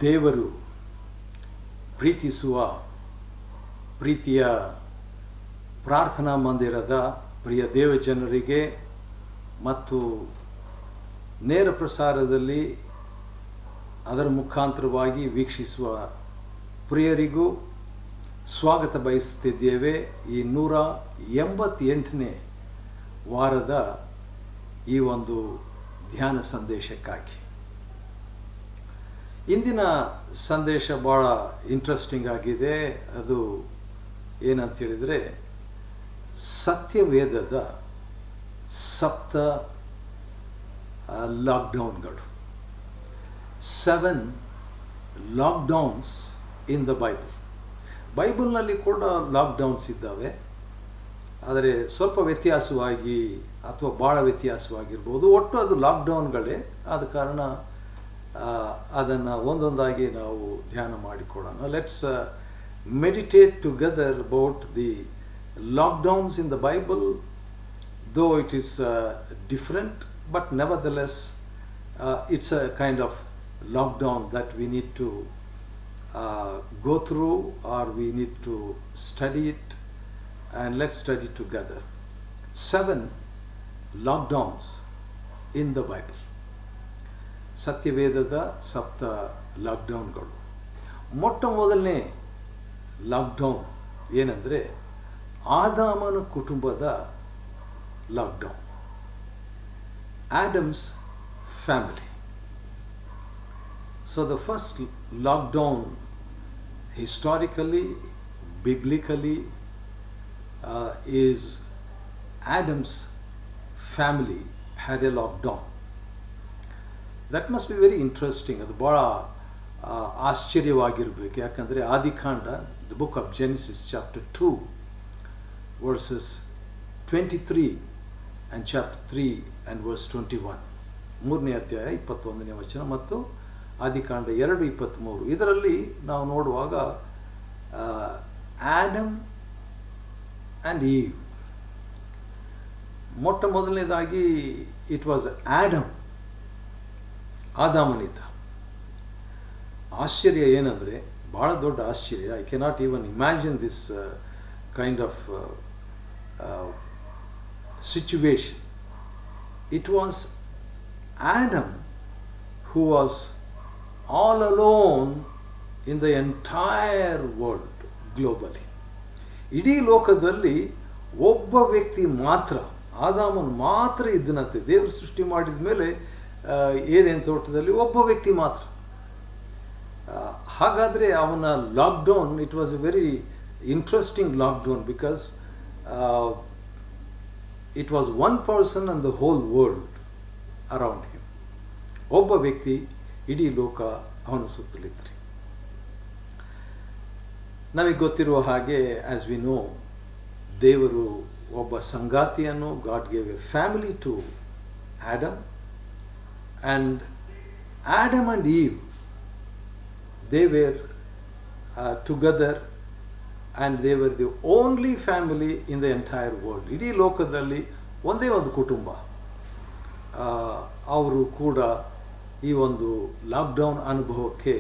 ದೇವರು ಪ್ರೀತಿಸುವ ಪ್ರೀತಿಯ ಪ್ರಾರ್ಥನಾ ಮಂದಿರದ ಪ್ರಿಯ ದೇವಜನರಿಗೆ ಮತ್ತು ನೇರ ಪ್ರಸಾರದಲ್ಲಿ ಅದರ ಮುಖಾಂತರವಾಗಿ ವೀಕ್ಷಿಸುವ ಪ್ರಿಯರಿಗೂ ಸ್ವಾಗತ ಬಯಸುತ್ತಿದ್ದೇವೆ. ಈ 188ನೇ ವಾರದ ಈ ಒಂದು ಧ್ಯಾನ ಸಂದೇಶಕ್ಕಾಗಿ. ಇಂದಿನ ಸಂದೇಶ ಭಾಳ ಇಂಟ್ರೆಸ್ಟಿಂಗ್ ಆಗಿದೆ. ಅದು ಏನಂತ ಹೇಳಿದರೆ, ಸತ್ಯವೇದದ 7 ಲಾಕ್ಡೌನ್ಗಳು, 7 ಲಾಕ್ಡೌನ್ಸ್ ಇನ್ ದ ಬೈಬಲ್ನಲ್ಲಿ ಕೂಡ ಲಾಕ್ಡೌನ್ಸ್ ಇದ್ದಾವೆ, ಆದರೆ ಸ್ವಲ್ಪ ವ್ಯತ್ಯಾಸವಾಗಿ ಅಥವಾ ಭಾಳ ವ್ಯತ್ಯಾಸವಾಗಿರ್ಬೋದು. ಒಟ್ಟು ಅದು ಲಾಕ್ಡೌನ್ಗಳೇ. ಆದ ಕಾರಣ ಅದನ್ನು ಒಂದೊಂದಾಗಿ ನಾವು ಧ್ಯಾನ ಮಾಡಿಕೊಳ್ಳೋಣ. Let's meditate together about the lockdowns in the Bible, though it is different, but nevertheless it's a kind of lockdown that we need to go through, or we need to study it, and let's study together. 7 lockdowns in the Bible. ಸತ್ಯವೇದದ 7 ಲಾಕ್ಡೌನ್ಗಳು. ಮೊಟ್ಟ ಮೊದಲನೇ lockdown ಏನಂದರೆ ಆದಾಮನ ಕುಟುಂಬದ lockdown, Adams family. So the first lockdown historically, biblically, is Adam's family had a lockdown. That must be very interesting. ಅದು ಭಾಳ ಆಶ್ಚರ್ಯವಾಗಿರಬೇಕು. ಯಾಕಂದರೆ ಆದಿಕಾಂಡ, the book of Genesis chapter 2 verses 23 and chapter 3 and verse 21, 3ನೇ ಅಧ್ಯಾಯ 21ನೇ ವಚನ ಮತ್ತು ಆದಿಕಾಂಡ 2:23. ಇದರಲ್ಲಿ ನಾವು ನೋಡುವಾಗ ಆಡಮ್ ಆ್ಯಂಡ್ ಈವ್, ಮೊಟ್ಟ ಮೊದಲನೇದಾಗಿ ಇಟ್ ವಾಸ್ ಆಡಮ್, ಆದಾಮನಿದ್ದ. ಆಶ್ಚರ್ಯ ಏನಂದರೆ, ಭಾಳ ದೊಡ್ಡ ಆಶ್ಚರ್ಯ. I cannot even imagine this kind of situation. It was Adam who was all alone in the entire world globally. ಇಡೀ ಲೋಕದಲ್ಲಿ ಒಬ್ಬ ವ್ಯಕ್ತಿ ಮಾತ್ರ, ಆದಾಮನು ಮಾತ್ರ ಇದ್ದನಂತೆ. ದೇವರು ಸೃಷ್ಟಿ ಮಾಡಿದ ಮೇಲೆ ಏದೇನು ತೋಟದಲ್ಲಿ ಒಬ್ಬ ವ್ಯಕ್ತಿ ಮಾತ್ರ. ಹಾಗಾದರೆ ಅವನ lockdown, it was A very interesting lockdown, because it was one person on the whole world around him. ಒಬ್ಬ ವ್ಯಕ್ತಿ ಇಡೀ ಲೋಕ ಅವನ ಸುತ್ತಲಿದ್ರಿ. ನಮಗೆ ಗೊತ್ತಿರುವ ಹಾಗೆ, ಆ್ಯಸ್ ವಿ ನೋ, ದೇವರು ಒಬ್ಬ ಸಂಗಾತಿಯನ್ನು, God gave a family to Adam, and Adam and Eve, they were together, and they were the only family in the entire world. ಇಡೀ ಲೋಕದಲ್ಲಿ ಒಂದೇ ಒಂದು ಕುಟುಂಬ. ಅವರು ಕೂಡ ಈ ಒಂದು ಲಾಕ್ಡೌನ್ ಅನುಭವಕ್ಕೆ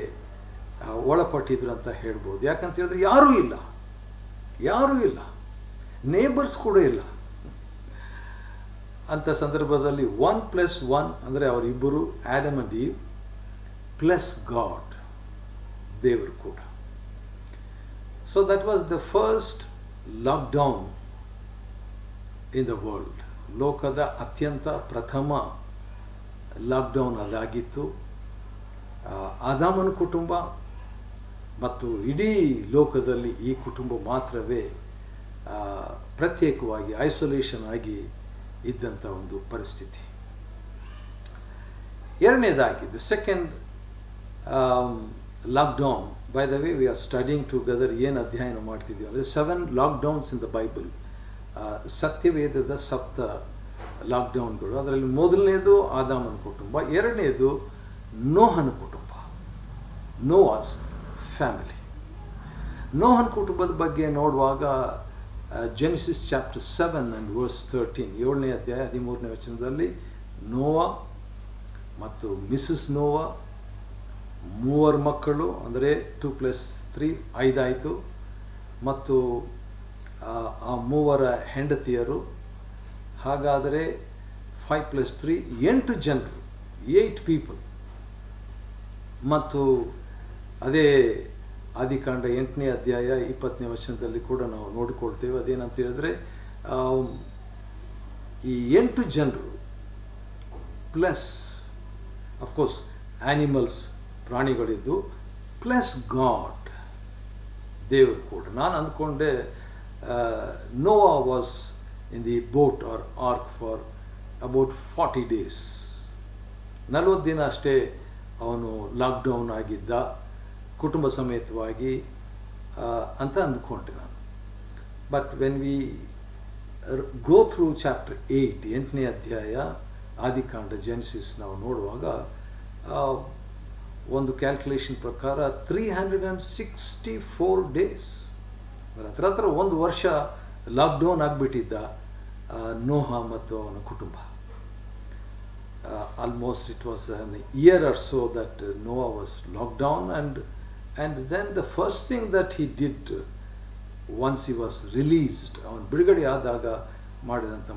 ಒಳಪಟ್ಟಿದ್ರು ಅಂತ ಹೇಳ್ಬೋದು. ಯಾಕಂತ ಹೇಳಿದ್ರೆ ಯಾರೂ ಇಲ್ಲ, ನೇಬರ್ಸ್ ಕೂಡ ಇಲ್ಲ. ಅಂಥ ಸಂದರ್ಭದಲ್ಲಿ 1+1 ಅಂದರೆ ಅವರಿಬ್ಬರು, Adam and Eve plus God, ದೇವರು ಕೂಡ. So that was the first lockdown in the world. ಲೋಕದ ಅತ್ಯಂತ ಪ್ರಥಮ ಲಾಕ್ಡೌನ್ ಅದಾಗಿತ್ತು. ಆದಾಮನ ಕುಟುಂಬ ಮತ್ತು ಇಡೀ ಲೋಕದಲ್ಲಿ ಈ ಕುಟುಂಬ ಮಾತ್ರವೇ ಪ್ರತ್ಯೇಕವಾಗಿ, ಐಸೋಲೇಷನ್ ಆಗಿ ಇದ್ದಂಥ ಒಂದು ಪರಿಸ್ಥಿತಿ. ಎರಡನೇದಾಗಿ, the second lockdown. By the way, V are studying together. ಏನು ಅಧ್ಯಯನ ಮಾಡ್ತಿದ್ದೀವಿ ಅಂದರೆ 7 ಲಾಕ್ಡೌನ್ಸ್ ಇನ್ ದ ಬೈಬಲ್, ಸತ್ಯವೇದದ 7 ಲಾಕ್ಡೌನ್ಗಳು. ಅದರಲ್ಲಿ ಮೊದಲನೇದು ಆದಾಮನ ಕುಟುಂಬ, ಎರಡನೇದು ನೋಹನ ಕುಟುಂಬ, ನೋವಾಸ್ ಫ್ಯಾಮಿಲಿ. ನೋಹನ ಕುಟುಂಬದ ಬಗ್ಗೆ ನೋಡುವಾಗ ಜೆನಿಸಿಸ್ ಚಾಪ್ಟರ್ 7 and verse 13, 7ನೇ ಅಧ್ಯಾಯ 13ನೇ ವಚನದಲ್ಲಿ ನೋವಾ ಮತ್ತು ಮಿಸಸ್ ನೋವಾ 3 ಮಕ್ಕಳು, ಅಂದರೆ 2+3 5 ಆಯಿತು. ಮತ್ತು ಆ 3 ಹೆಂಡತಿಯರು. ಹಾಗಾದರೆ 5+3 8 ಜನರು, 8 ಪೀಪಲ್. ಮತ್ತು ಅದೇ ಆದಿಕಾಂಡ 8ನೇ ಅಧ್ಯಾಯ 20ನೇ ವಚನದಲ್ಲಿ ಕೂಡ ನಾವು ನೋಡಿಕೊಳ್ತೇವೆ. ಅದೇನಂತ ಹೇಳಿದ್ರೆ, ಈ 8 ಜನರು ಪ್ಲಸ್ ಅಫ್ಕೋರ್ಸ್ ಆ್ಯನಿಮಲ್ಸ್, ಪ್ರಾಣಿಗಳಿದ್ದು, ಪ್ಲಸ್ ಗಾಡ್, ದೇವರು ಕೂಡ. ನಾನು ಅಂದ್ಕೊಂಡೆ Noah was in the boat or ark for about 40 days. 40 ದಿನ ಅಷ್ಟೇ ಅವನು ಲಾಕ್ಡೌನ್ ಆಗಿದ್ದ, ಕುಟುಂಬ ಸಮೇತವಾಗಿ ಅಂತ ಅಂದ್ಕೊಂಡೆ ನಾನು. But when we go through chapter 8ನೇ ಅಧ್ಯಾಯ ಆದಿಕಾಂಡ ಜೆನೆಸಿಸ್ ನಾವು ನೋಡುವಾಗ ಒಂದು ಕ್ಯಾಲ್ಕುಲೇಷನ್ ಪ್ರಕಾರ 364 days, ಹತ್ರ 1 ವರ್ಷ ಲಾಕ್ಡೌನ್ ಆಗಿಬಿಟ್ಟಿದ್ದ ನೋಹ ಮತ್ತು ಅವನ ಕುಟುಂಬ. Almost it was an year or so that Noah was lockdown. And then the first thing that he did once he was released, ಅವನು ಬಿಡುಗಡೆ ಆದಾಗ ಮಾಡಿದಂಥ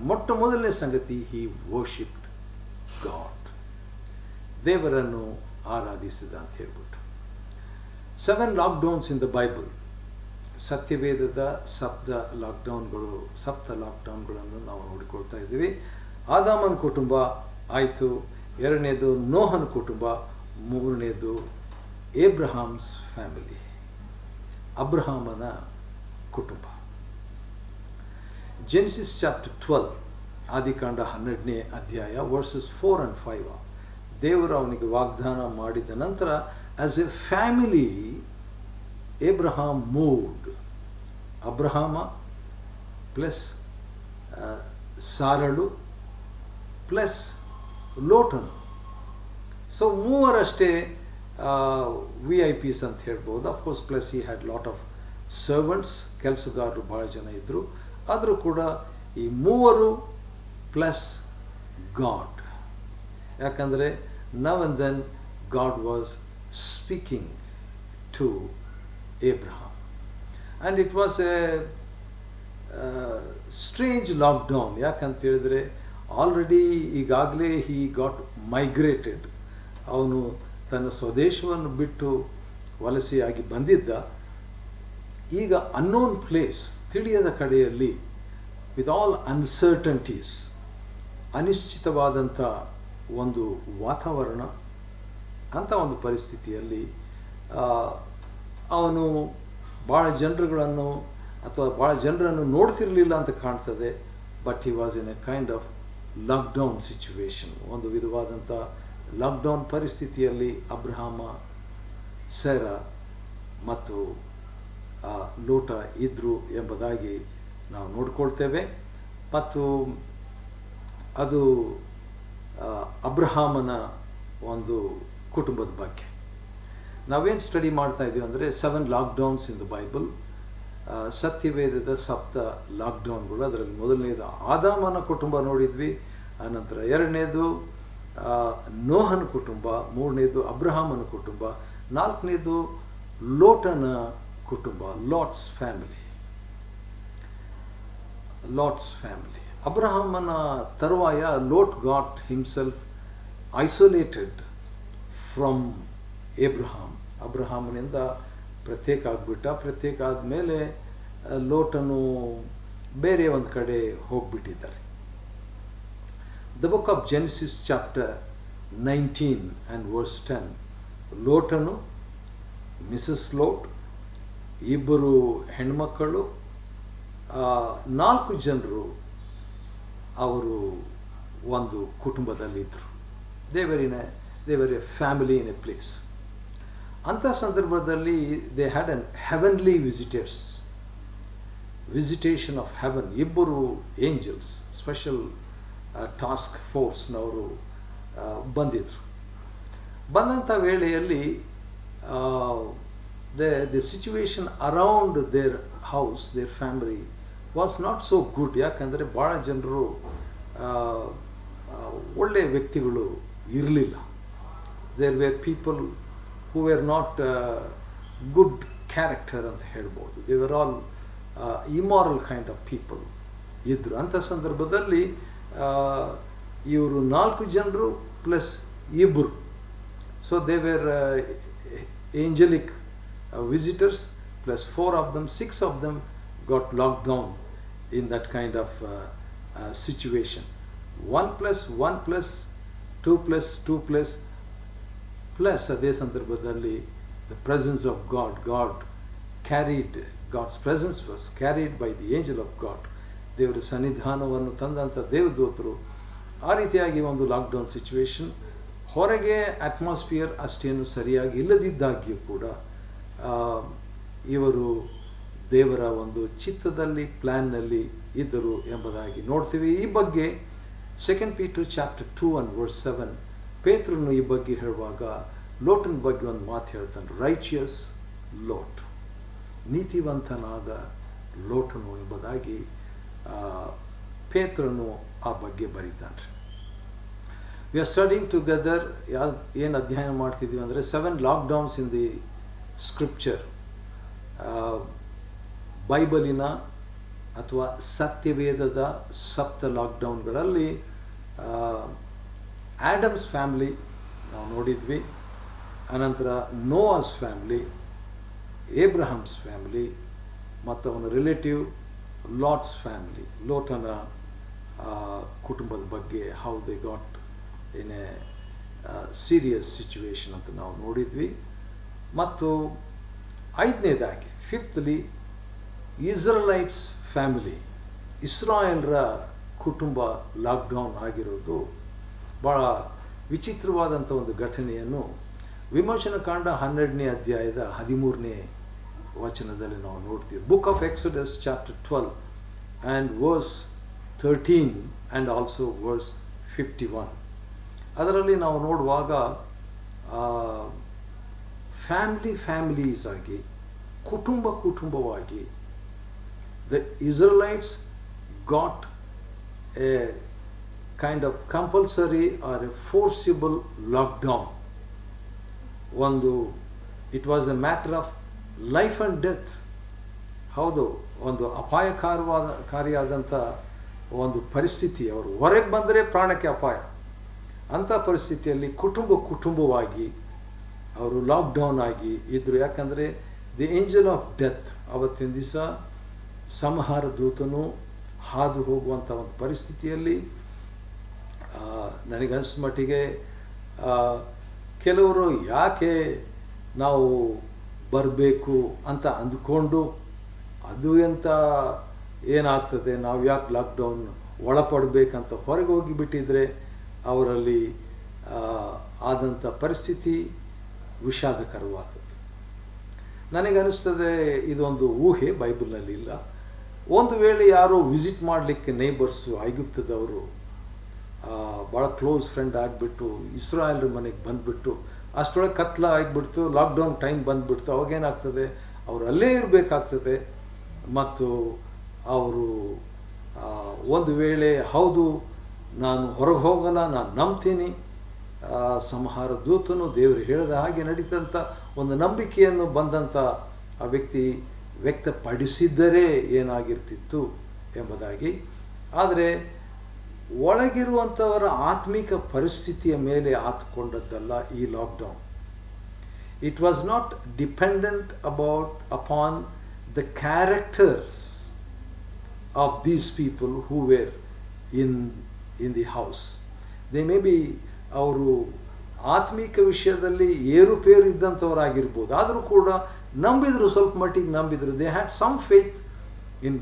ಮೊದಲನೇ ಸಂಗತಿ, ಹಿ ವರ್ಷಿಪ್ಡ್ ಗಾಡ್, ದೇವರನ್ನು ಆರಾಧಿಸಿದ ಅಂತ ಹೇಳ್ಬಿಟ್ಟು. 7 ಲಾಕ್ಡೌನ್ಸ್ ಇನ್ ದ ಬೈಬಲ್, ಸತ್ಯವೇದದ ಸಪ್ತ ಲಾಕ್ಡೌನ್ಗಳನ್ನು ನಾವು ನೋಡಿಕೊಳ್ತಾ ಇದ್ದೀವಿ. ಆದಾಮನ ಕುಟುಂಬ ಆಯಿತು, 2ನೇದು ನೋಹನ ಕುಟುಂಬ, 3ನೇದು ಏಬ್ರಹಾಮ್ಸ್ ಫ್ಯಾಮಿಲಿ, ಅಬ್ರಹಾಮನ ಕುಟುಂಬ. ಜೆನೆಸಿಸ್ ಚಾಪ್ಟರ್ 12, ಆದಿಕಾಂಡ 12ನೇ ಅಧ್ಯಾಯ ವರ್ಸಸ್ 4 and 5. ದೇವರು ಅವನಿಗೆ ವಾಗ್ದಾನ ಮಾಡಿದ ನಂತರ as a family Abraham moved. ಅಬ್ರಹಾಮ ಪ್ಲಸ್ ಸಾರಳು ಪ್ಲಸ್ ಲೋಟನು. ಸೊ 3 VIPs ಅಂತ ಹೇಳ್ಬೋದು. ಅಫ್ಕೋರ್ಸ್ ಪ್ಲಸ್ ಈ ಹ್ಯಾಡ್ ಲಾಟ್ ಆಫ್ ಸರ್ವೆಂಟ್ಸ್, ಕೆಲಸಗಾರರು ಭಾಳ ಜನ ಇದ್ದರು. ಆದರೂ ಕೂಡ ಈ 3 ಪ್ಲಸ್ ಗಾಡ್. ಯಾಕಂದರೆ now and then God was speaking to Abraham, and it was a strange lockdown. ಯಾಕಂತ ಹೇಳಿದ್ರೆ ಆಲ್ರೆಡಿ ಈಗಾಗಲೇ he got migrated, ಅವನು ತನ್ನ ಸ್ವದೇಶವನ್ನು ಬಿಟ್ಟು ವಲಸೆಯಾಗಿ ಬಂದಿದ್ದ. ಈಗ ಅನ್ನೋನ್ ಪ್ಲೇಸ್, ತಿಳಿಯದ ಕಡೆಯಲ್ಲಿ, ವಿತ್ ಆಲ್ ಅನ್ಸರ್ಟನ್ಟೀಸ್, ಅನಿಶ್ಚಿತವಾದಂಥ ಒಂದು ವಾತಾವರಣ, ಅಂಥ ಒಂದು ಪರಿಸ್ಥಿತಿಯಲ್ಲಿ ಅವನು ಭಾಳ ಜನರುಗಳನ್ನು ಅಥವಾ ಭಾಳ ಜನರನ್ನು ನೋಡ್ತಿರಲಿಲ್ಲ ಅಂತ ಕಾಣ್ತದೆ. But he was in a kind of lockdown situation. ಒಂದು ವಿಧವಾದಂಥ ಲಾಕ್ಡೌನ್ ಪರಿಸ್ಥಿತಿಯಲ್ಲಿ ಅಬ್ರಹಾಮ, ಸೆರ ಮತ್ತು ಲೋಟ ಇದ್ದರು ಎಂಬುದಾಗಿ ನಾವು ನೋಡ್ಕೊಳ್ತೇವೆ. ಮತ್ತು ಅದು ಅಬ್ರಹಾಮನ ಒಂದು ಕುಟುಂಬದ ಬಗ್ಗೆ ನಾವೇನು ಸ್ಟಡಿ ಮಾಡ್ತಾ ಇದ್ದೀವಿ ಅಂದರೆ 7 ಲಾಕ್ಡೌನ್ಸ್ ಇನ್ ದ ಬೈಬಲ್, ಸತ್ಯವೇದದ ಸಪ್ತ ಲಾಕ್ಡೌನ್ಗಳು. ಅದರಲ್ಲಿ ಮೊದಲನೇದು ಆದಾಮನ ಕುಟುಂಬ ನೋಡಿದ್ವಿ, ಆನಂತರ 2ನೇದು ನೋಹನ ಕುಟುಂಬ, 3ನೇದು ಅಬ್ರಹಾಮನ ಕುಟುಂಬ, 4ನೇದು ಲೋಟನ ಕುಟುಂಬ, ಲಾಟ್ಸ್ ಫ್ಯಾಮಿಲಿ. ಅಬ್ರಹಾಮನ ತರುವಾಯ Lot got himself isolated from ಅಬ್ರಹಾಮನಿಂದ ಪ್ರತ್ಯೇಕ ಆಗಿಬಿಟ್ಟ. ಪ್ರತ್ಯೇಕ ಆದಮೇಲೆ ಲೋಟನು ಬೇರೆ ಒಂದು ಕಡೆ ಹೋಗಿಬಿಟ್ಟಿದ್ದಾರೆ. The book of Genesis chapter 19 and verse 10, ಲೋಟನು, ಮಿಸಸ್ ಲೋಟ್, 2 ಹೆಣ್ಮಕ್ಕಳು, 4 ಜನರು ಅವರು ಒಂದು ಕುಟುಂಬದಲ್ಲಿದ್ದರು. They were a family in a place. ಅಂಥ ಸಂದರ್ಭದಲ್ಲಿ they had an heavenly visitation of heaven. 2 angels, special task ಫೋರ್ಸ್ನವರು ಬಂದಿದ್ರು. ಬಂದಂಥ ವೇಳೆಯಲ್ಲಿ the situation around their house, their family was not so good. ಯಾಕಂದರೆ ಭಾಳ ಜನರು ಒಳ್ಳೆಯ ವ್ಯಕ್ತಿಗಳು ಇರಲಿಲ್ಲ. There were people who who were not good character ಅಂತ ಹೇಳ್ಬೋದು. They were all immoral kind of people ಇದ್ದರು. ಅಂಥ ಸಂದರ್ಭದಲ್ಲಿ ಇವರು 4 ಜನರು ಪ್ಲಸ್ ಇಬ್ಬರು. So they were angelic visitors plus 4 of them, 6 of them got locked down in that kind of situation. 1 plus 1 plus 2 plus 2 plus plus ಅದೇ ಸಂದರ್ಭದಲ್ಲಿ the presence of God carried, God's presence was carried by the angel of God. ದೇವರ ಸನ್ನಿಧಾನವನ್ನು ತಂದಂಥ ದೇವದೂತರು ಆ ರೀತಿಯಾಗಿ ಒಂದು lockdown situation. ಹೊರಗೆ atmosphere ಅಷ್ಟೇನು ಸರಿಯಾಗಿ ಇಲ್ಲದಿದ್ದಾಗ್ಯೂ ಕೂಡ ಇವರು ದೇವರ ಒಂದು ಚಿತ್ತದಲ್ಲಿ ಪ್ಲ್ಯಾನ್ನಲ್ಲಿ ಇದ್ದರು ಎಂಬುದಾಗಿ ನೋಡ್ತೀವಿ. ಈ ಬಗ್ಗೆ 2 Peter chapter 2 and verse 7 ಪೇತ್ರನು ಈ ಬಗ್ಗೆ ಹೇಳುವಾಗ ಲೋಟನ ಬಗ್ಗೆ ಒಂದು ಮಾತು ಹೇಳ್ತಾನೆ, ರೈಚಿಯಸ್ ಲೋಟ್, ನೀತಿವಂತನಾದ ಲೋಟನು ಎಂಬುದಾಗಿ ಪೇತ್ರನು ಆ ಬಗ್ಗೆ ಬರೀತಾನೆ. We are studying together. ಏನು ಅಧ್ಯಯನ ಮಾಡ್ತಿದ್ವಿ ಅಂದರೆ 7 ಲಾಕ್ಡೌನ್ಸ್ ಇನ್ ದಿ ಸ್ಕ್ರಿಪ್ಚರ್. ಬೈಬಲಿನ ಅಥವಾ ಸತ್ಯವೇದದ 7 ಲಾಕ್ಡೌನ್ಗಳಲ್ಲಿ ಆ್ಯಡಮ್ಸ್ ಫ್ಯಾಮ್ಲಿ ನಾವು ನೋಡಿದ್ವಿ, ಅನಂತರ ನೋವಾಸ್ ಫ್ಯಾಮ್ಲಿ, ಏಬ್ರಹಮ್ಸ್ ಫ್ಯಾಮ್ಲಿ ಮತ್ತು ಅವನ ರಿಲೇಟಿವ್ ಲಾಟ್ಸ್ ಫ್ಯಾಮ್ಲಿ, ಲೋಟನ ಕುಟುಂಬದ ಬಗ್ಗೆ how they got in a serious situation ಅಂತ ನಾವು ನೋಡಿದ್ವಿ. ಮತ್ತು 5ನೇದಾಗಿ 5thly ಇಸ್ರಾಯಲೈಟ್ಸ್ ಫ್ಯಾಮಿಲಿ, ಇಸ್ರಾಯೇಲ್ರ ಕುಟುಂಬ ಲಾಕ್ಡೌನ್ ಆಗಿರೋದು ಭಾಳ ವಿಚಿತ್ರವಾದಂಥ ಒಂದು ಘಟನೆಯನ್ನು ವಿಮೋಚನಕಾಂಡ 12ನೇ ಅಧ್ಯಾಯದ 13ನೇ ವಚನದಲ್ಲಿ ನಾವು ನೋಡ್ತೀವಿ. Book of Exodus chapter 12 and verse 13 and also verse 51. ಅದರಲ್ಲಿ ನಾವು ನೋಡುವಾಗ ಫ್ಯಾಮಿಲೀಸ್ ಆಗಿ ಕುಟುಂಬವಾಗಿ the Israelites got a kind of compulsory or a forcible lockdown. It was a matter of life and death. ಹೌದು, ಒಂದು ಅಪಾಯಕಾರಿಯಾದಂಥ ಒಂದು ಪರಿಸ್ಥಿತಿ. ಅವರು ಹೊರಗೆ ಬಂದರೆ ಪ್ರಾಣಕ್ಕೆ ಅಪಾಯ. ಅಂಥ ಪರಿಸ್ಥಿತಿಯಲ್ಲಿ ಕುಟುಂಬವಾಗಿ ಅವರು ಲಾಕ್ಡೌನ್ ಆಗಿ ಇದ್ದರು. ಯಾಕಂದರೆ ದಿ ಏಂಜಲ್ ಆಫ್ ಡೆತ್ ಅವತ್ತಿನ ದಿವಸ ಸಂಹಾರ ದೂತನು ಹಾದು ಹೋಗುವಂಥ ಒಂದು ಪರಿಸ್ಥಿತಿಯಲ್ಲಿ ನನಗನ್ಸಿದ ಮಟ್ಟಿಗೆ ಕೆಲವರು ಯಾಕೆ ನಾವು ಬರಬೇಕು ಅಂತ ಅಂದ್ಕೊಂಡು ಅದು ಎಂಥ ಏನಾಗ್ತದೆ, ನಾವು ಯಾಕೆ ಲಾಕ್ಡೌನ್ ಒಳಪಡಬೇಕಂತ ಹೊರಗೆ ಹೋಗಿಬಿಟ್ಟಿದ್ರೆ ಅವರಲ್ಲಿ ಆದಂಥ ಪರಿಸ್ಥಿತಿ ವಿಷಾದಕರವಾದದ್ದು. ನನಗನ್ನಿಸ್ತದೆ ಇದೊಂದು ಊಹೆ, ಬೈಬಲ್ನಲ್ಲಿ ಇಲ್ಲ. ಒಂದು ವೇಳೆ ಯಾರೋ ವಿಸಿಟ್ ಮಾಡಲಿಕ್ಕೆ ನೇಬರ್ಸು ಐಗುಪ್ತದವರು ಭಾಳ ಕ್ಲೋಸ್ ಫ್ರೆಂಡ್ ಆಗಿಬಿಟ್ಟು ಇಸ್ರಾಯೇಲ್ರ ಮನೆಗೆ ಬಂದುಬಿಟ್ಟು ಅಷ್ಟರೊಳಗೆ ಕತ್ಲ ಆಗಿಬಿಡ್ತು, ಲಾಕ್ಡೌನ್ ಟೈಮ್ ಬಂದುಬಿಡ್ತು, ಅವಾಗೇನಾಗ್ತದೆ ಅವರು ಅಲ್ಲೇ ಇರಬೇಕಾಗ್ತದೆ. ಮತ್ತು ಅವರು ಒಂದು ವೇಳೆ ಹೌದು ನಾನು ಹೊರಗೆ ಹೋಗಲ್ಲ, ನಾನು ನಂಬ್ತೀನಿ, ಸಂಹಾರ ದೂತನು ದೇವರು ಹೇಳಿದ ಹಾಗೆ ನಡೀತಂಥ ಒಂದು ನಂಬಿಕೆಯನ್ನು ಬಂದಂಥ ಆ ವ್ಯಕ್ತಿ ವ್ಯಕ್ತಪಡಿಸಿದ್ದರೆ ಏನಾಗಿರ್ತಿತ್ತು ಎಂಬುದಾಗಿ. ಆದರೆ ಒಳಗಿರುವಂಥವರ ಆತ್ಮಿಕ ಪರಿಸ್ಥಿತಿಯ ಮೇಲೆ ಆತ್ಕೊಂಡದ್ದಲ್ಲ ಈ lockdown. It was not dependent upon the characters of these people who were in the house. They may be ಅವರು ಆತ್ಮಿಕ ವಿಷಯದಲ್ಲಿ ಏರುಪೇರು ಇದ್ದಂಥವರಾಗಿರ್ಬೋದು, ಆದರೂ ಕೂಡ ನಂಬಿದ್ರು, ಸ್ವಲ್ಪ ಮಟ್ಟಿಗೆ ನಂಬಿದ್ರು. They had some faith in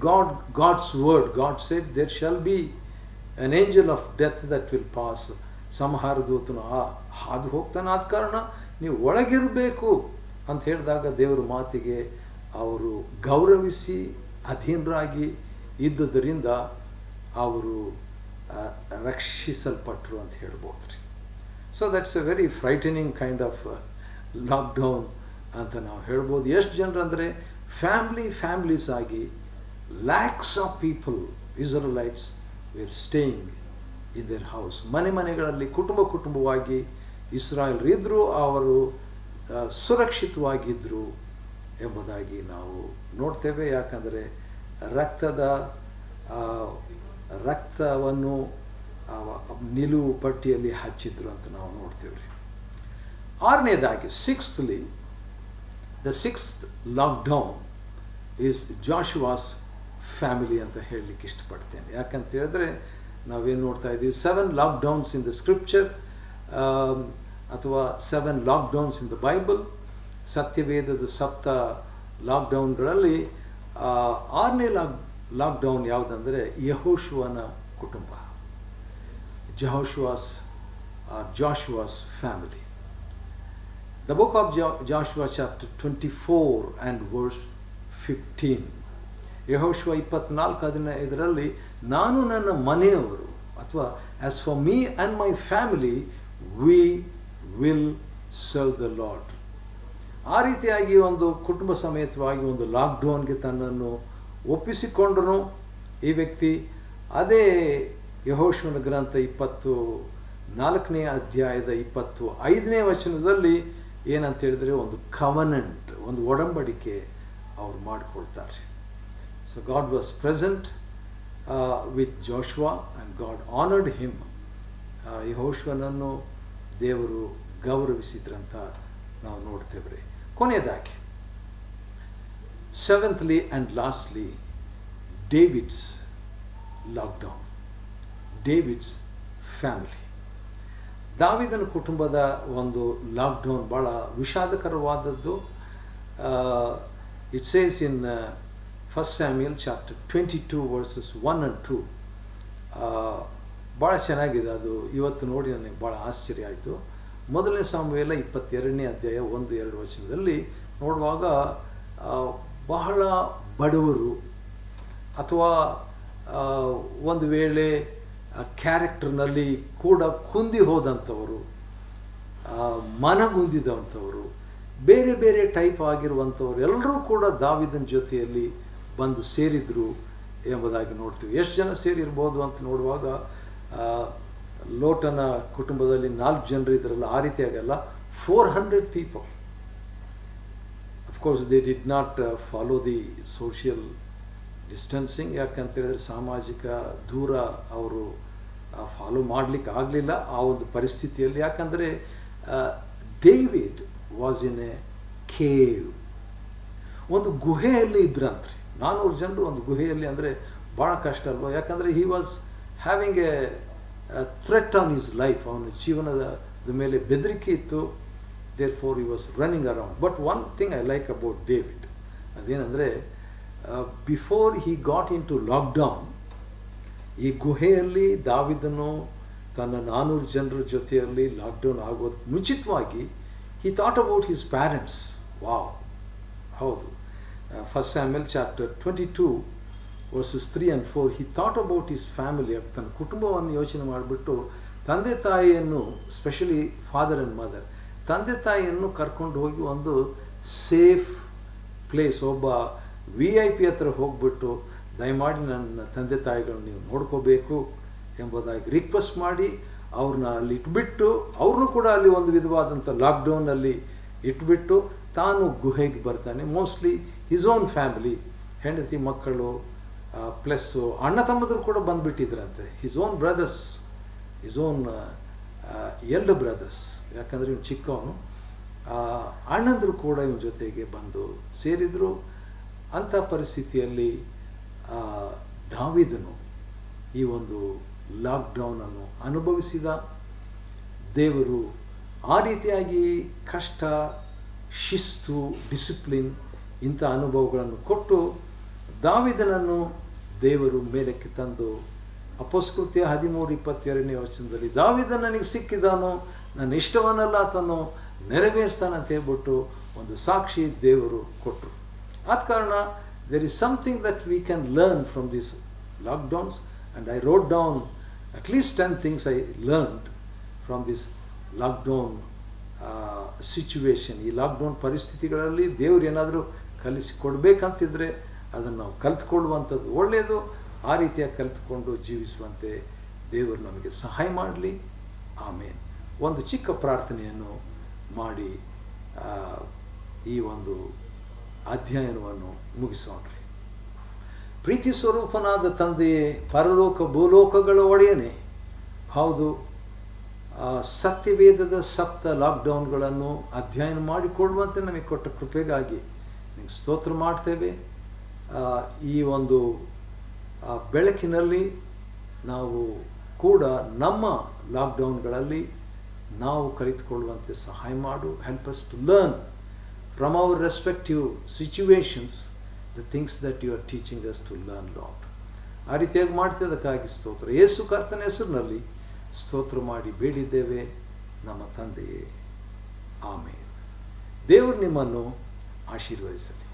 God's word. God said there shall be an angel of death that will pass. ಸಂಹಾರ ದೂತನು ಹಾದು ಹೋಗ್ತಾನೆ, ಆದ ಕಾರಣ ನೀವು ಒಳಗಿರಬೇಕು ಅಂತ ಹೇಳಿದಾಗ ದೇವರ ಮಾತಿಗೆ ಅವರು ಗೌರವಿಸಿ ಅಧೀನರಾಗಿ ಇದ್ದುದರಿಂದ ಅವರು ರಕ್ಷಿಸಲ್ಪಟ್ಟರು ಅಂತ ಹೇಳ್ಬೋದು ರೀ. So that's a very frightening kind of lockdown ಅಂತ ನಾವು ಹೇಳ್ಬೋದು. ಎಷ್ಟು ಜನರು ಅಂದರೆ ಫ್ಯಾಮ್ಲೀಸ್ ಆಗಿ lakhs of people Israelites were staying in their house. ಮನೆಗಳಲ್ಲಿ ಕುಟುಂಬವಾಗಿ ಇಸ್ರಾಯೇಲ್ರು ಇದ್ದರು. ಅವರು ಸುರಕ್ಷಿತವಾಗಿದ್ದರು ಎಂಬುದಾಗಿ ನಾವು ನೋಡ್ತೇವೆ. ಯಾಕಂದರೆ ರಕ್ತವನ್ನು ನಿಲುವು ಪಟ್ಟಿಯಲ್ಲಿ ಹಚ್ಚಿದ್ರು ಅಂತ ನಾವು ನೋಡ್ತೇವೆ ರೀ. ಆರನೇದಾಗಿ the sixth lockdown is Joshua's family ಅಂತ ಹೇಳಲಿಕ್ಕೆ ಇಷ್ಟಪಡ್ತೇನೆ. ಯಾಕಂತ ಹೇಳಿದ್ರೆ ನಾವೇನು ನೋಡ್ತಾ ಇದ್ದೀವಿ, 7 ಲಾಕ್ಡೌನ್ಸ್ ಇನ್ ದ ಸ್ಕ್ರಿಪ್ಚರ್ ಅಥವಾ 7 ಲಾಕ್ಡೌನ್ಸ್ ಇನ್ ದ ಬೈಬಲ್. ಸತ್ಯವೇದದ 7 ಲಾಕ್ಡೌನ್ಗಳಲ್ಲಿ 6ನೇ ಲಾಕ್ಡೌನ್ ಯಾವುದಂದರೆ ಯೆಹೋಶುವನ ಕುಟುಂಬ, Joshua's family. The book of Joshua chapter 24 and verse 15. ಯೆಹೋಶುವ 24:15 ನಾನು ನನ್ನ ಮನೆಯವರು ಅಥವಾ as for me and my family we will serve the lord. ಆ ರೀತಿಯಾಗಿ ಒಂದು ಕುಟುಂಬ ಸಮೇತವಾಗಿ ಒಂದು ಲಾಕ್ಡೌನ್ಗೆ ತನ್ನನ್ನು ಒಪ್ಪಿಸಿಕೊಂಡನು ಈ ವ್ಯಕ್ತಿ. ಅದೇ ಯೆಹೋಶುವನ ಗ್ರಂಥ 24ನೇ ಅಧ್ಯಾಯದ 25ನೇ ವಚನದಲ್ಲಿ ಏನಂತ ಹೇಳಿದರೆ ಒಂದು ಕವನೆಂಟ್, ಒಂದು ಒಡಂಬಡಿಕೆ ಅವರು ಮಾಡಿಕೊಳ್ತಾರೆ. So God was present with Joshua and God honoured him. ಯೆಹೋಶುವನನ್ನು ದೇವರು ಗೌರವಿಸಿದ್ರಂತ ನಾವು ನೋಡ್ತೇವೆ ರೀ. ಕೊನೆಯದಾಗಿ 7thly and lastly, David's lockdown, David's family. ದಾವೀದನ ಕುಟುಂಬದ ಒಂದು ಲಾಕ್ಡೌನ್ ಭಾಳ ವಿಷಾದಕರವಾದದ್ದು. It says in 1 Samuel chapter 22 verses 1 and 2. ಭಾಳ ಚೆನ್ನಾಗಿದೆ ಅದು. ಇವತ್ತು ನೋಡಿ ನನಗೆ ಭಾಳ ಆಶ್ಚರ್ಯ ಆಯಿತು. 1ನೇ ಸಾಮುವೇಲ 22ನೇ ಅಧ್ಯಾಯ 1-2 ವಚನದಲ್ಲಿ ನೋಡುವಾಗ ಬಹಳ ಬಡವರು ಅಥವಾ ಒಂದು ವೇಳೆ ಕ್ಯಾರೆಕ್ಟರ್ನಲ್ಲಿ ಕೂಡ ಕುಂದಿ ಹೋದಂಥವರು, ಮನಗುಂದಿದಂಥವರು, ಬೇರೆ ಬೇರೆ ಟೈಪ್ ಆಗಿರುವಂಥವ್ರು ಎಲ್ಲರೂ ಕೂಡ ದಾವೀದನ ಜೊತೆಯಲ್ಲಿ ಬಂದು ಸೇರಿದರು ಎಂಬುದಾಗಿ ನೋಡ್ತೀವಿ. ಎಷ್ಟು ಜನ ಸೇರಿರ್ಬೋದು ಅಂತ ನೋಡುವಾಗ ಲೋಟನ ಕುಟುಂಬದಲ್ಲಿ 4 ಜನರು ಇದ್ರಲ್ಲ, ಆ ರೀತಿಯಾಗಲ್ಲ, 400 people. Of course they did not follow the social distancing. ಯಾಕಂತ ಹೇಳಿದ್ರೆ ಸಾಮಾಜಿಕ ದೂರ ಅವರು ಫಾಲೋ ಮಾಡಲಿಕ್ಕೆ ಆಗಲಿಲ್ಲ ಆ ಒಂದು ಪರಿಸ್ಥಿತಿಯಲ್ಲಿ. ಯಾಕಂದರೆ David was in a cave, ಒಂದು ಗುಹೆಯಲ್ಲಿ ಇದ್ರಂತ್ರಿ. 400 ಜನರು ಒಂದು ಗುಹೆಯಲ್ಲಿ ಅಂದರೆ ಭಾಳ ಕಷ್ಟ ಅಲ್ವ. ಯಾಕಂದರೆ he was having a threat on his life, ಅವನ ಜೀವನದ ಮೇಲೆ ಬೆದರಿಕೆ ಇತ್ತು. Therefore he was running around. But one thing I like about David, ಅದೇನೆಂದರೆ before he got into lockdown, ಈ ಗುಹೆಯಲ್ಲಿ ದಾವೀದನು ತನ್ನ 400 ಜನರ ಜೊತೆಯಲ್ಲಿ ಲಾಕ್ಡೌನ್ ಆಗೋದಕ್ಕೆ ಮುಂಚಿತವಾಗಿ he thought about his parents. Wow, ಹೌದು. 1 Samuel chapter 22 verses 3 and 4, he thought about his family. ತನ್ನ ಕುಟುಂಬವನ್ನು ಯೋಚನೆ ಮಾಡಿಬಿಟ್ಟು ತಂದೆ ತಾಯಿಯನ್ನು, ಸ್ಪೆಷಲಿ ಫಾದರ್ ಆ್ಯಂಡ್ ಮದರ್, ತಂದೆ ತಾಯಿಯನ್ನು ಕರ್ಕೊಂಡು ಹೋಗಿ ಒಂದು ಸೇಫ್ ಪ್ಲೇಸ್, ಒಬ್ಬ VIP ಹತ್ರ ಹೋಗ್ಬಿಟ್ಟು ದಯಮಾಡಿ ನನ್ನ ತಂದೆ ತಾಯಿಗಳನ್ನ ನೀವು ನೋಡ್ಕೋಬೇಕು ಎಂಬುದಾಗಿ ರಿಕ್ವೆಸ್ಟ್ ಮಾಡಿ ಅವ್ರನ್ನ ಅಲ್ಲಿ ಇಟ್ಬಿಟ್ಟು, ಅವ್ರನ್ನೂ ಕೂಡ ಅಲ್ಲಿ ಒಂದು ವಿಧವಾದಂಥ ಲಾಕ್ಡೌನಲ್ಲಿ ಇಟ್ಬಿಟ್ಟು ತಾನು ಗುಹೆಗೆ ಬರ್ತಾನೆ. ಮೋಸ್ಟ್ಲಿ ಹಿಸ್ ಓನ್ ಫ್ಯಾಮಿಲಿ, ಹೆಂಡತಿ ಮಕ್ಕಳು ಪ್ಲಸ್ಸು ಅಣ್ಣ ತಮ್ಮದ್ರು ಕೂಡ ಬಂದುಬಿಟ್ಟಿದ್ರಂತೆ. His own brothers, his own elder brothers, ಯಾಕಂದರೆ ಇವನು ಚಿಕ್ಕವನು. ಅಣ್ಣಂದರು ಕೂಡ ಇವನ ಜೊತೆಗೆ ಬಂದು ಸೇರಿದರು. ಅಂಥ ಪರಿಸ್ಥಿತಿಯಲ್ಲಿ ದಾವೀದನು ಈ ಒಂದು ಲಾಕ್ಡೌನನ್ನು ಅನುಭವಿಸಿದ. ದೇವರು ಆ ರೀತಿಯಾಗಿ ಕಷ್ಟ, ಶಿಸ್ತು, ಡಿಸಿಪ್ಲಿನ್ ಇಂಥ ಅನುಭವಗಳನ್ನು ಕೊಟ್ಟು ದಾವೀದನನ್ನು ದೇವರು ಮೇಲಕ್ಕೆ ತಂದು ಅಪೊಸ್ತಲಕೃತ್ಯ 13:22ನೇ ವಚನದಲ್ಲಿ ದಾವೀದನು ನನಗೆ ಸಿಕ್ಕಿದಾನು, ನನ್ನ ಇಷ್ಟವನ್ನೆಲ್ಲ ಆತನು ನೆರವೇರಿಸ್ತಾನಂತ ಹೇಳ್ಬಿಟ್ಟು ಒಂದು ಸಾಕ್ಷಿ ದೇವರು ಕೊಟ್ಟರು. ಆದ ಕಾರಣ there is something that we can learn from these lockdowns, and I wrote down at least 10 things I learned from this lockdown situation. ಈ ಲಾಕ್ಡೌನ್ ಪರಿಸ್ಥಿತಿಗಳಲ್ಲಿ ದೇವರು ಏನಾದರೂ ಕಲಿಸಿಕೊಡ್ಬೇಕಂತಿದ್ರೆ ಅದನ್ನು ನಾವು ಕಲಿತ್ಕೊಳ್ಳುವಂಥದ್ದು ಒಳ್ಳೆಯದು. ಆ ರೀತಿಯಾಗಿ ಕಲಿತ್ಕೊಂಡು ಜೀವಿಸುವಂತೆ ದೇವರು ನಮಗೆ ಸಹಾಯ ಮಾಡಲಿ. ಆಮೇನ್. ಒಂದು ಚಿಕ್ಕ ಪ್ರಾರ್ಥನೆಯನ್ನು ಮಾಡಿ ಈ ಒಂದು ಅಧ್ಯಯನವನ್ನು ಮುಗಿಸೋಣ್ರಿ. ಪ್ರೀತಿ ಸ್ವರೂಪನಾದ ತಂದೆಯೇ, ಪರಲೋಕ ಭೂಲೋಕಗಳ ಒಡೆಯನೇ, ಹೌದು, ಸತ್ಯವೇದದ ಸಪ್ತ ಲಾಕ್ಡೌನ್ಗಳನ್ನು ಅಧ್ಯಯನ ಮಾಡಿಕೊಳ್ಳುವಂತೆ ನಮಗೆ ಕೊಟ್ಟ ಕೃಪೆಗಾಗಿ ನಿಮಗೆ ಸ್ತೋತ್ರ ಮಾಡ್ತೇವೆ. ಈ ಒಂದು ಬೆಳಕಿನಲ್ಲಿ ನಾವು ಕೂಡ ನಮ್ಮ ಲಾಕ್ಡೌನ್ಗಳಲ್ಲಿ ನಾವು ಕಲಿತುಕೊಳ್ಳುವಂತೆ ಸಹಾಯ ಮಾಡು. Help us to learn from our respective situations the things that you are teaching us to learn, Lord. ಆ ರೀತಿಯಾಗಿ ಮಾಡ್ತಿದ್ದಕ್ಕಾಗಿ ಸ್ತೋತ್ರ. ಯೇಸು ಕರ್ತನ ಹೆಸರಿನಲ್ಲಿ ಸ್ತೋತ್ರ ಮಾಡಿ ಬೇಡಿದ್ದೇವೆ ನಮ್ಮ ತಂದೆಯೇ, ಆಮೇನ್. ದೇವರು ನಿಮ್ಮನ್ನು ಆಶೀರ್ವದಿಸಲಿ.